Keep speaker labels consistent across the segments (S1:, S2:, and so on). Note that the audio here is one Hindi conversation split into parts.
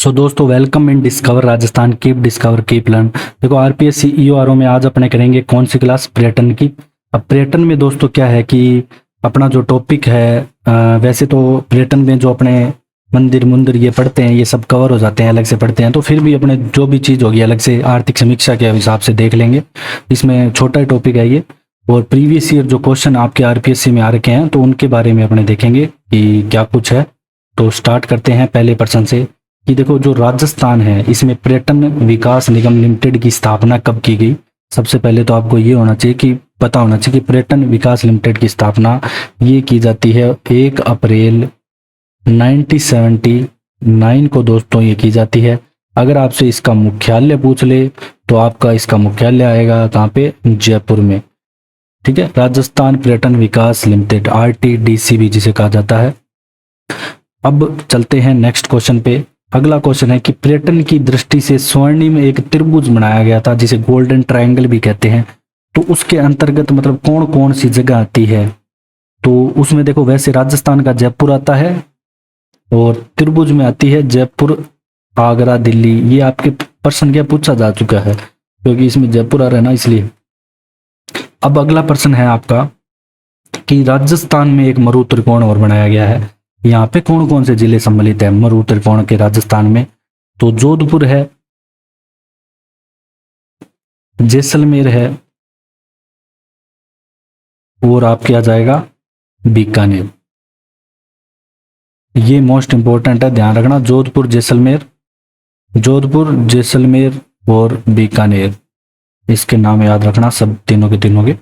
S1: सो दोस्तों welcome in discover Rajasthan keep discover keep learn. देखो आरपीएससी ईओआरओ में आज अपने करेंगे कौन सी क्लास, पर्यटन की। अब पर्यटन में दोस्तों क्या है कि अपना जो टॉपिक है वैसे तो पर्यटन में जो अपने मंदिर मुंदिर ये पढ़ते हैं ये सब कवर हो जाते हैं, अलग से पढ़ते हैं, तो फिर भी अपने जो भी चीज़ होगी अलग से आर्थिक समीक्षा के हिसाब से देख लेंगे। इसमें छोटा टॉपिक है ये, और प्रीवियस ईयर जो क्वेश्चन आपके आरपीएससी में आ रखे हैं तो उनके बारे में अपने देखेंगे कि क्या कुछ है। तो स्टार्ट करते हैं पहले प्रश्न से कि देखो जो राजस्थान है इसमें पर्यटन विकास निगम लिमिटेड की स्थापना कब की गई। सबसे पहले तो आपको ये होना चाहिए कि पता होना चाहिए कि पर्यटन विकास लिमिटेड की स्थापना ये की जाती है 1 अप्रैल 1979 को दोस्तों ये की जाती है। अगर आपसे इसका मुख्यालय पूछ ले तो आपका इसका मुख्यालय आएगा कहाँ पे, जयपुर में। ठीक है, राजस्थान पर्यटन विकास लिमिटेड RTDC जिसे कहा जाता है। अब चलते हैं नेक्स्ट क्वेश्चन पे। अगला क्वेश्चन है कि पर्यटन की दृष्टि से स्वर्णिम एक त्रिभुज बनाया गया था जिसे गोल्डन ट्रायंगल भी कहते हैं, तो उसके अंतर्गत मतलब कौन कौन सी जगह आती है। तो उसमें देखो वैसे राजस्थान का जयपुर आता है, और त्रिभुज में आती है जयपुर, आगरा, दिल्ली। ये आपके प्रश्न क्या पूछा जा चुका है क्योंकि इसमें जयपुर आ रहा है ना, इसलिए। अब अगला प्रश्न है आपका कि राजस्थान में एक मरु त्रिकोण और बनाया गया है, यहाँ पे कौन कौन से जिले सम्मिलित है मरु त्रिकोण के राजस्थान में। तो जोधपुर है, जैसलमेर है, और आपके आ जाएगा बीकानेर। ये मोस्ट इंपॉर्टेंट है, ध्यान रखना। जोधपुर, जैसलमेर और बीकानेर, इसके नाम याद रखना सब तीनों के।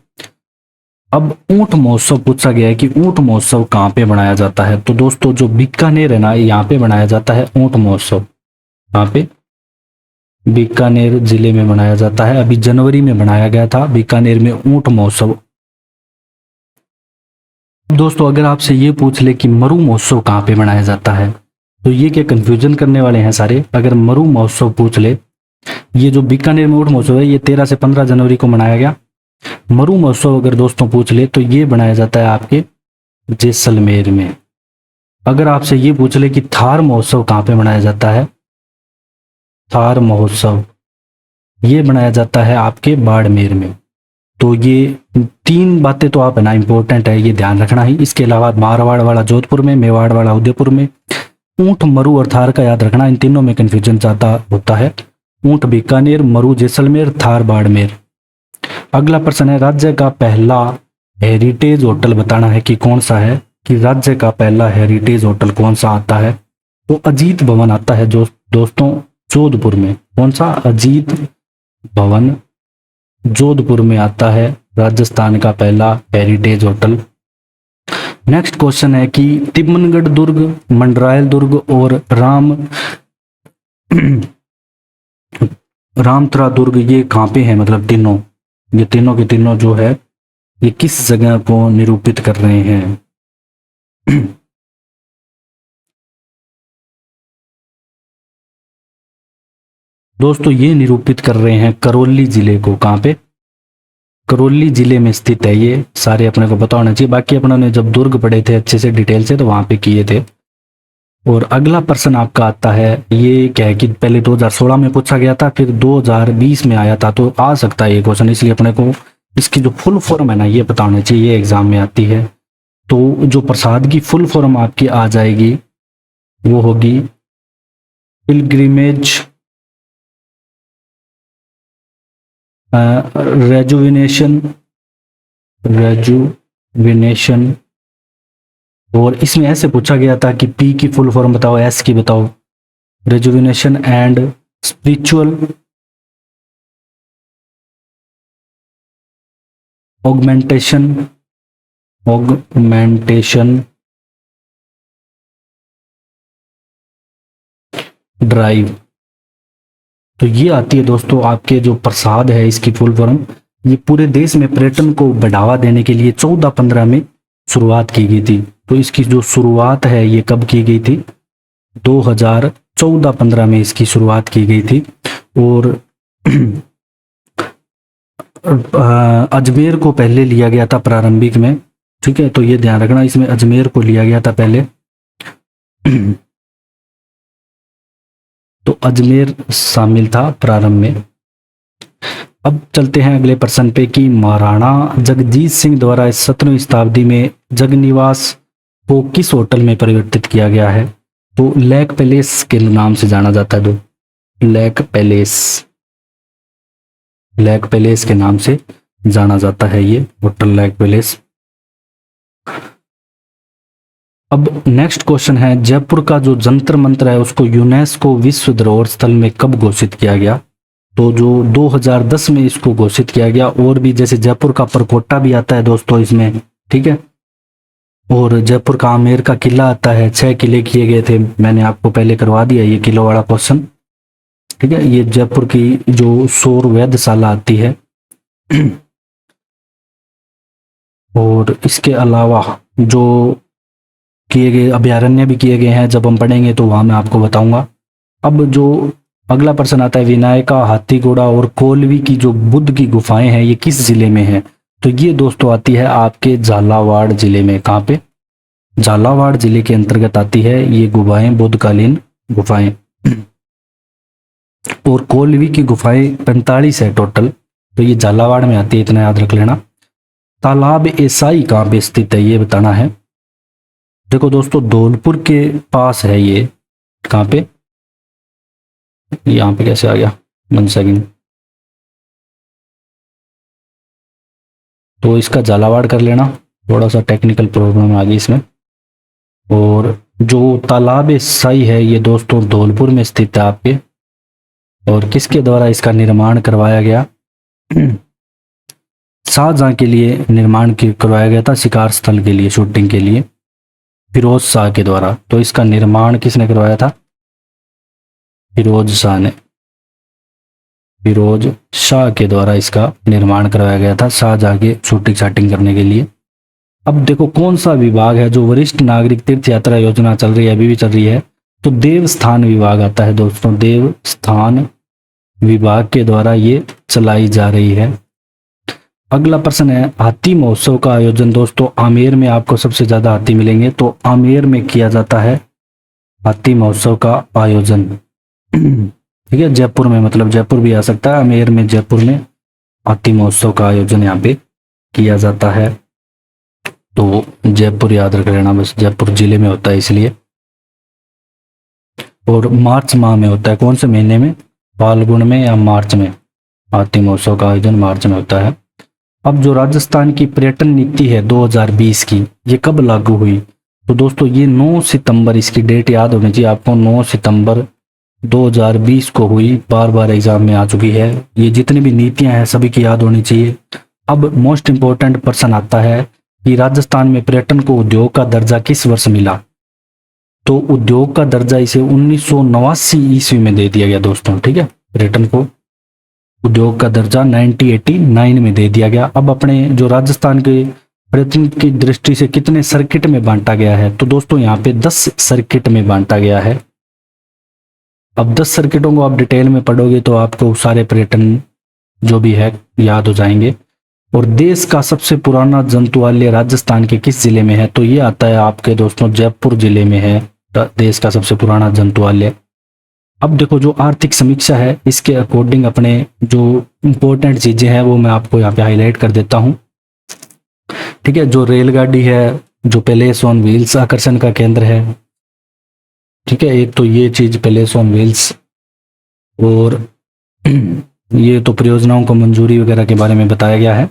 S1: अब ऊंट महोत्सव पूछा गया है कि ऊंट महोत्सव कहाँ पे बनाया जाता है। तो दोस्तों जो बीकानेर है ना, यहाँ पे बनाया जाता है ऊंट महोत्सव। यहाँ पे बीकानेर जिले में बनाया जाता है, अभी जनवरी में बनाया गया था बीकानेर में ऊंट महोत्सव। दोस्तों अगर आपसे ये पूछ ले कि मरु महोत्सव कहाँ पे मनाया जाता है, तो ये क्या कंफ्यूजन करने वाले हैं सारे। अगर मरु महोत्सव पूछ ले, ये जो बीकानेर में ऊंट महोत्सव है ये 13 से 15 जनवरी को मनाया गया। मरु महोत्सव अगर दोस्तों पूछ ले तो ये बनाया जाता है आपके जैसलमेर में। अगर आपसे ये पूछ ले कि थार महोत्सव कहाँ पे मनाया जाता है, थार महोत्सव ये बनाया जाता है आपके बाड़मेर में। तो ये तीन बातें तो आप है ना इंपॉर्टेंट है, ये ध्यान रखना ही। इसके अलावा मारवाड़ वाला जोधपुर में, मेवाड़ वाला उदयपुर में। ऊंट मरु और थार का याद रखना, इन तीनों में कंफ्यूजन ज्यादा होता है। ऊंट बीकानेर, मरु जैसलमेर, थार बाड़मेर। अगला प्रश्न है राज्य का पहला हेरिटेज होटल बताना है कि कौन सा है, कि राज्य का पहला हेरिटेज होटल कौन सा आता है। तो अजीत भवन आता है जो दोस्तों जोधपुर में। कौन सा, अजीत भवन जोधपुर में आता है राजस्थान का पहला हेरिटेज होटल। नेक्स्ट क्वेश्चन है कि तिमनगढ़ दुर्ग, मंडरायल दुर्ग और रामतरा दुर्ग ये कहाँ पे है, मतलब तीनों, ये तीनों के तीनों जो है ये किस जगह को निरूपित कर रहे हैं। दोस्तों ये निरूपित कर रहे हैं करौली जिले को। कहाँ पे, करौली जिले में स्थित है। ये सारे अपने को पता होना चाहिए, बाकी अपनों ने जब दुर्ग पढ़े थे अच्छे से डिटेल से तो वहां पे किए थे। और अगला प्रश्न आपका आता है, ये क्या है कि पहले 2016 में पूछा गया था, फिर 2020 में आया था, तो आ सकता है ये क्वेश्चन, इसलिए अपने को इसकी जो फुल फॉर्म है ना ये पता होना चाहिए, ये एग्जाम में आती है। तो जो प्रसाद की फुल फॉर्म आपकी आ जाएगी वो होगी पिलग्रिमेज रेजुविनेशन। और इसमें ऐसे पूछा गया था कि पी की फुल फॉर्म बताओ, एस की बताओ। Rejuvenation and spiritual augmentation drive. तो ये आती है दोस्तों आपके जो प्रसाद है इसकी फुल फॉर्म। ये पूरे देश में पर्यटन को बढ़ावा देने के लिए 14-15 में शुरुआत की गई थी। तो इसकी जो शुरुआत है ये कब की गई थी, 2014-15 में इसकी शुरुआत की गई थी। और अजमेर को पहले लिया गया था प्रारंभिक में, ठीक है, तो ये ध्यान रखना, इसमें अजमेर को लिया गया था पहले। तो अजमेर शामिल था प्रारंभ में। अब चलते हैं अगले प्रश्न पे कि महाराणा जगजीत सिंह द्वारा 17वीं शताब्दी में जगनिवास को किस होटल में परिवर्तित किया गया है? तो लेक पैलेस के नाम से जाना जाता है। लेक पैलेस, लेक पैलेस के नाम से जाना जाता है ये होटल लेक पैलेस। अब नेक्स्ट क्वेश्चन है, जयपुर का जो जंतर मंतर है उसको यूनेस्को विश्व धरोहर स्थल में कब घोषित किया गया? तो जो 2010 में इसको घोषित किया गया। और भी जैसे जयपुर का परकोटा भी आता है दोस्तों इसमें, ठीक है। और जयपुर का आमेर का किला आता है, 6 किले किए गए थे, मैंने आपको पहले करवा दिया ये किलो वाला क्वेश्चन, ठीक है। ये जयपुर की जो सौर वेधशाला आती है। और इसके अलावा जो किए गए अभयारण्य भी किए गए हैं, जब हम पढ़ेंगे तो वहां मैं आपको बताऊंगा। अब जो अगला प्रश्न आता है, विनायका, हाथीगोड़ा और कोलवी की जो बुद्ध की गुफाएं हैं ये किस जिले में है? तो ये दोस्तों आती है आपके झालावाड़ जिले में। कहाँ पे? झालावाड़ जिले के अंतर्गत आती है ये गुफाएं, बुद्धकालीन गुफाएं। और कोलवी की गुफाएं 45 है टोटल, तो ये झालावाड़ में आती है, इतना याद रख लेना। तालाब एसाई कहाँ पे स्थित है ये बताना है। देखो दोस्तों धौलपुर के पास है ये। कहाँ पे? यहाँ पे कैसे आ गया, 1 सेकेंड। तो इसका झालावाड़ कर लेना, थोड़ा सा टेक्निकल प्रॉब्लम आ गई इसमें। और जो तालाब एसाई है ये दोस्तों धौलपुर में स्थित है आपके। और किसके द्वारा इसका निर्माण करवाया गया? शाहजहां के लिए निर्माण करवाया गया था, शिकार स्थल के लिए, शूटिंग के लिए, फिरोज शाह के द्वारा। तो इसका निर्माण किसने करवाया था? फिरोज शाह ने, फिरोज शाह के द्वारा इसका निर्माण करवाया गया था, शाहजहां के शूटिंग शाटिंग करने के लिए। अब देखो कौन सा विभाग है जो वरिष्ठ नागरिक तीर्थ यात्रा योजना चल रही है, अभी भी चल रही है? तो देवस्थान विभाग आता है दोस्तों, देवस्थान विभाग के द्वारा ये चलाई जा रही है। अगला प्रश्न है, हाथी महोत्सव का आयोजन दोस्तों आमेर में आपको सबसे ज्यादा हाथी मिलेंगे, तो आमेर में किया जाता है हाथी महोत्सव का आयोजन, ठीक है। जयपुर में, मतलब जयपुर भी आ सकता है, आमेर में, जयपुर में हाथी महोत्सव का आयोजन यहाँ पे किया जाता है। तो जयपुर याद रख लेना, बस जयपुर जिले में होता है इसलिए। और मार्च माह में होता है, कौन से महीने में? फाल्गुन में या मार्च में? हाथी महोत्सव का आयोजन मार्च में होता है। अब जो राजस्थान की पर्यटन नीति है 2020 की, ये कब लागू हुई? तो दोस्तों ये 9 सितंबर, इसकी डेट याद होनी चाहिए आपको, 9 सितंबर 2020 को हुई, बार बार एग्जाम में आ चुकी है। ये जितनी भी नीतियां हैं सभी की याद होनी चाहिए। अब मोस्ट इंपॉर्टेंट प्रश्न आता है कि राजस्थान में पर्यटन को उद्योग का दर्जा किस वर्ष मिला? तो उद्योग का दर्जा इसे 1989 ईस्वी में दे दिया गया दोस्तों, ठीक है। पर्यटन को उद्योग का दर्जा 1989 में दे दिया गया। अब अपने जो राजस्थान के पर्यटन की दृष्टि से कितने सर्किट में बांटा गया है? तो दोस्तों यहाँ पे 10 सर्किट में बांटा गया है। अब 10 सर्किटों को आप डिटेल में पढ़ोगे तो आपको सारे पर्यटन जो भी है याद हो जाएंगे। और देश का सबसे पुराना जंतुआलय राजस्थान के किस जिले में है? तो ये आता है आपके दोस्तों जयपुर जिले में है देश का सबसे पुराना जंतुआलय। अब देखो जो आर्थिक समीक्षा है इसके अकॉर्डिंग अपने जो इंपॉर्टेंट चीजें हैं वो मैं आपको यहाँ पे हाईलाइट कर देता हूँ, ठीक है। जो रेलगाड़ी है, जो पैलेस ऑन व्हील्स आकर्षण का केंद्र है, ठीक है, एक तो ये चीज पैलेस ऑन व्हील्स। और ये तो परियोजनाओं को मंजूरी वगैरह के बारे में बताया गया है।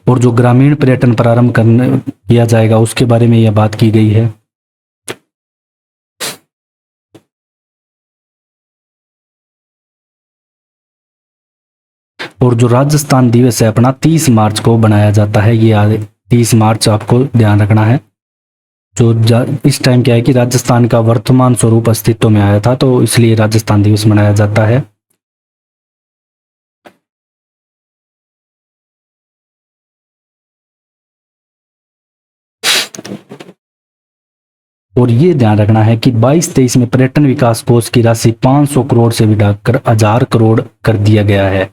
S1: और जो ग्रामीण पर्यटन प्रारंभ करने किया जाएगा उसके बारे में यह बात की गई है। और जो राजस्थान दिवस है अपना 30 मार्च को बनाया जाता है, ये 30 मार्च आपको ध्यान रखना है। जो इस टाइम क्या है कि राजस्थान का वर्तमान स्वरूप अस्तित्व में आया था, तो इसलिए राजस्थान दिवस मनाया जाता है। और ये ध्यान रखना है कि 22-23 में पर्यटन विकास कोष की राशि 500 करोड़ से बढ़ाकर 1000 करोड़ कर दिया गया है।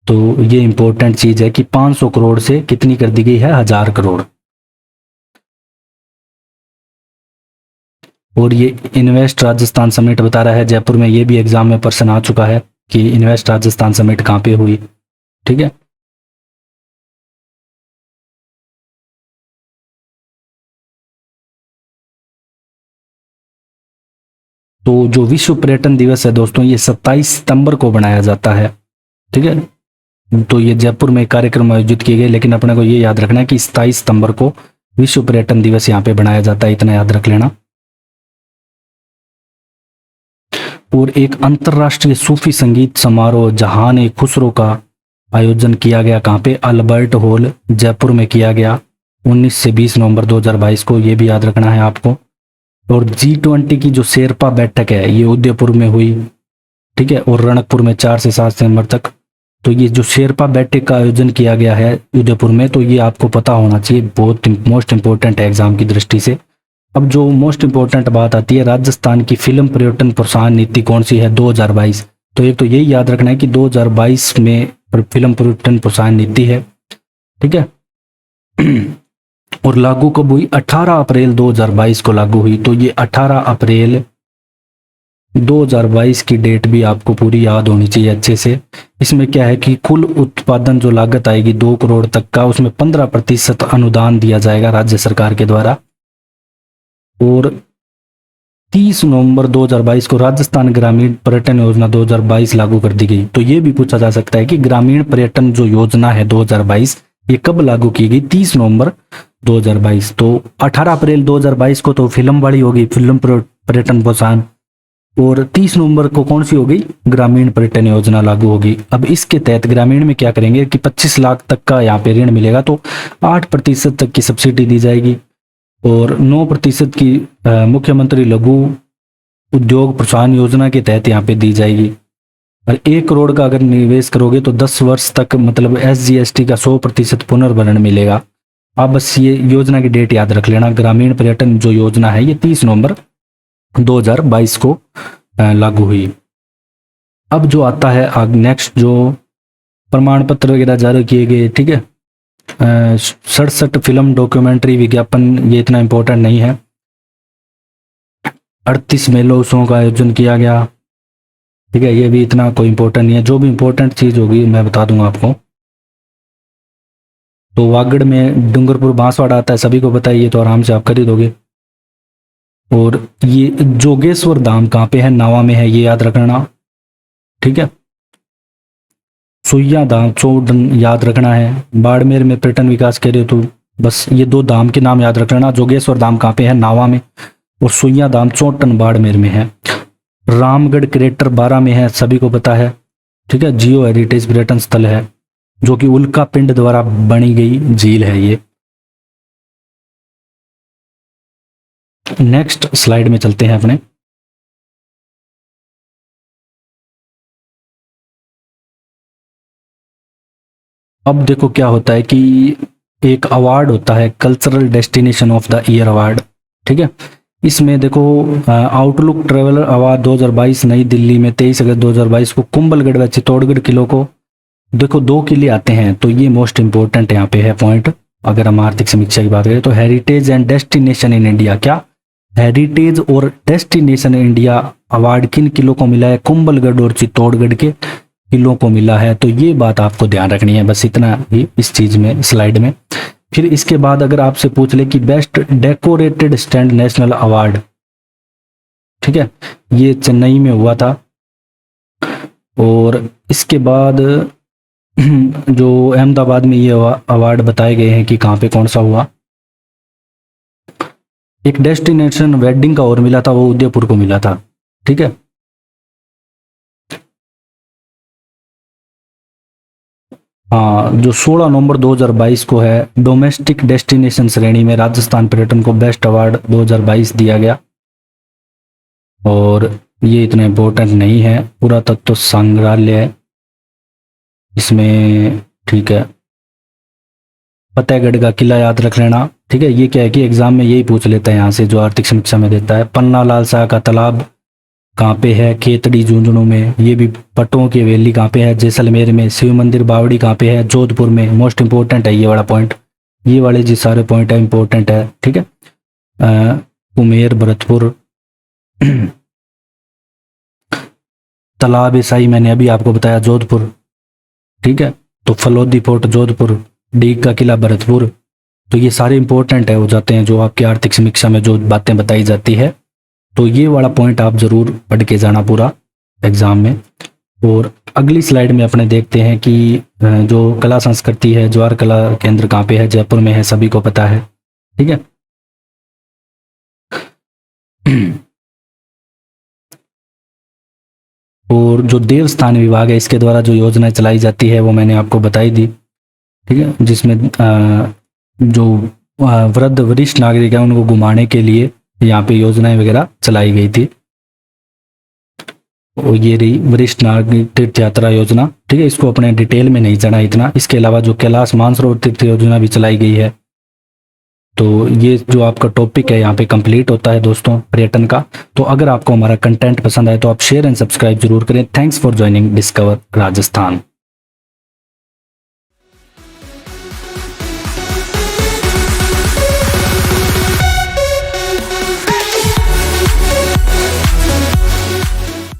S1: तो ये इंपॉर्टेंट चीज है कि 500 करोड़ से कितनी कर दी गई है? 1000 करोड़। और ये इन्वेस्ट राजस्थान समिट बता रहा है जयपुर में, ये भी एग्जाम में प्रश्न आ चुका है कि इन्वेस्ट राजस्थान समिट कहाँ पे हुई। ठीक है, तो जो विश्व पर्यटन दिवस है दोस्तों, ये 27 सितंबर को बनाया जाता है। ठीक है, तो ये जयपुर में कार्यक्रम आयोजित किए गए, लेकिन अपने को ये याद रखना है कि 27 सितंबर को विश्व पर्यटन दिवस यहाँ पे बनाया जाता है, इतना याद रख लेना। और एक अंतर्राष्ट्रीय सूफी संगीत समारोह जहान ए खुसरो का आयोजन किया गया, कहाँ पे? अल्बर्ट हॉल जयपुर में किया गया 19 से 20 नवंबर 2022 को, ये भी याद रखना है आपको। और G20 की जो शेरपा बैठक है ये उदयपुर में हुई। ठीक है, और रणकपुर में 4 से 7 सितंबर तक। तो ये जो शेरपा बैठक का आयोजन किया गया है उदयपुर में, तो ये आपको पता होना चाहिए, बहुत मोस्ट इंपॉर्टेंट है एग्जाम की दृष्टि से। अब जो मोस्ट इंपॉर्टेंट बात आती है, राजस्थान की फिल्म पर्यटन प्रोत्साहन नीति कौन सी है 2022? तो एक तो यही याद रखना है कि 2022 में फिल्म पर्यटन प्रोत्साहन नीति है। ठीक है, और लागू कब हुई? 18 अप्रैल 2022 को लागू हुई। तो ये 18 अप्रैल 2022 की डेट भी आपको पूरी याद होनी चाहिए अच्छे से। इसमें क्या है कि कुल उत्पादन जो लागत आएगी 2 करोड़ तक का, उसमें 15% अनुदान दिया जाएगा राज्य सरकार के द्वारा। और 30 नवंबर 2022 को राजस्थान ग्रामीण पर्यटन योजना 2022 लागू कर दी गई। तो ये भी पूछा जा सकता है कि ग्रामीण पर्यटन जो योजना है 2022, ये कब लागू की गई? 30 नवंबर 2022। तो 18 अप्रैल 2022 को तो फिल्म वाली होगी, फिल्म पर्यटन प्रोत्साहन, और 30 नवंबर को कौन सी होगी? ग्रामीण पर्यटन योजना लागू होगी। अब इसके तहत ग्रामीण में क्या करेंगे कि 25 लाख तक का यहाँ पे ऋण मिलेगा, तो 8% तक की सब्सिडी दी जाएगी, और 9% की मुख्यमंत्री लघु उद्योग प्रोत्साहन योजना के तहत यहाँ पे दी जाएगी। और 1 करोड़ का अगर निवेश करोगे तो 10 वर्ष तक मतलब SGST का 100% पुनर्भरण मिलेगा। आप बस ये योजना की डेट याद रख लेना। ग्रामीण पर्यटन जो योजना है ये 30 नवंबर 2022 को लागू हुई। अब जो आता है नेक्स्ट, जो प्रमाण पत्र वगैरह जारी किए गए। ठीक है, 67 फिल्म डॉक्यूमेंट्री विज्ञापन, ये इतना इंपॉर्टेंट नहीं है। 38 मेलों उत्सवों का आयोजन किया गया। ठीक है, ये भी इतना कोई इंपॉर्टेंट नहीं है। जो भी इंपॉर्टेंट चीज होगी मैं बता दूंगा आपको। तो वागड़ में डूंगरपुर बांसवाड़ा आता है, सभी को पता है, ये तो आराम से आप कर ही दोगे। और ये जोगेश्वर धाम कहाँ पे है? नावा में है, ये याद रखना। ठीक है, सुइया धाम चोडन याद रखना है। बाड़मेर में पर्यटन विकास कह रहे हो तो बस ये 2 धाम के नाम याद रख लेना। जोगेश्वर धाम कहाँ पे है? नावा में, और सुइया धाम चोटन बाड़मेर में है। रामगढ़ क्रेटर 12 में है, सभी को पता है। ठीक है, जियो हेरिटेज पर्यटन स्थल है, जो कि उल्का पिंड द्वारा बनी गई झील है ये। नेक्स्ट स्लाइड में चलते हैं अपने। अब देखो क्या होता है कि एक अवार्ड होता है, cultural destination of the year award. ठीक है, इसमें देखो आउटलुक ट्रेवलर अवार्ड 2022 नई दिल्ली में 23 अगस्त 2022 को कुंभलगढ़ व चित्तौड़गढ़ किलों को देखो 2 किले आते हैं, तो ये मोस्ट इंपॉर्टेंट यहाँ पे है पॉइंट। अगर हम आर्थिक समीक्षा की बात करें तो heritage and destination in India, क्या हेरिटेज और डेस्टिनेशन इंडिया अवार्ड किन किलों को मिला है? कुंभलगढ़ और चित्तौड़गढ़ के किलों को मिला है। तो ये बात आपको ध्यान रखनी है, बस इतना ही इस चीज में, स्लाइड में। फिर इसके बाद अगर आपसे पूछ ले कि best decorated stand national award, ठीक है, ये चेन्नई में हुआ था। और इसके बाद जो अहमदाबाद में ये अवार्ड बताए गए हैं कि कहाँ पे कौन सा हुआ। एक डेस्टिनेशन वेडिंग का और मिला था, वो उदयपुर को मिला था। ठीक है, हाँ, जो 16 नवंबर 2022 को है डोमेस्टिक डेस्टिनेशन श्रेणी में राजस्थान पर्यटन को बेस्ट अवार्ड 2022 दिया गया। और ये इतना इम्पोर्टेंट नहीं है, पुरातत्व संग्रहालय इसमें। ठीक है, फतेहगढ़ का किला याद रख लेना। ठीक है, ये क्या है कि एग्जाम में यही पूछ लेता है यहाँ से, जो आर्थिक समीक्षा में देता है। पन्ना लाल शाह का तालाब कहाँ पे है? खेतड़ी झुंझुनू में। ये भी पट्टों की हवेली कहाँ पे है? जैसलमेर में। शिव मंदिर बावड़ी कहाँ पे है? जोधपुर में। मोस्ट इंपॉर्टेंट है ये वाला पॉइंट, ये वाले जी सारे पॉइंट है इंपॉर्टेंट है। ठीक है, कुमेर भरतपुर तालाब ईसाई मैंने अभी आपको बताया जोधपुर, ठीक है। तो फलोदी फोर्ट जोधपुर, डीग का किला भरतपुर। तो ये सारे इंपॉर्टेंट है हो जाते हैं जो आपकी आर्थिक समीक्षा में जो बातें बताई जाती है। तो ये वाला पॉइंट आप जरूर पढ़ के जाना पूरा एग्जाम में। और अगली स्लाइड में अपने देखते हैं कि जो कला संस्कृति है, जवाहर कला केंद्र कहाँ पे है, जयपुर में है, सभी को पता है, ठीक है। और जो देवस्थान विभाग है इसके द्वारा जो योजनाएं चलाई जाती है वो मैंने आपको बताई दी, ठीक है। जिसमें जो वृद्ध वरिष्ठ नागरिक है उनको घुमाने के लिए यहाँ पे योजनाएं वगैरह चलाई गई थी। और ये रही वरिष्ठ नागरिक तीर्थ यात्रा योजना, ठीक है। इसको अपने डिटेल में नहीं जाना इतना। इसके अलावा जो कैलाश मानसरोवर तीर्थ योजना भी चलाई गई है। तो ये जो आपका टॉपिक है यहाँ पे कंप्लीट होता है दोस्तों पर्यटन का। तो अगर आपको हमारा कंटेंट पसंद आए तो आप शेयर एंड सब्सक्राइब जरूर करें। Thanks for joining discover Rajasthan.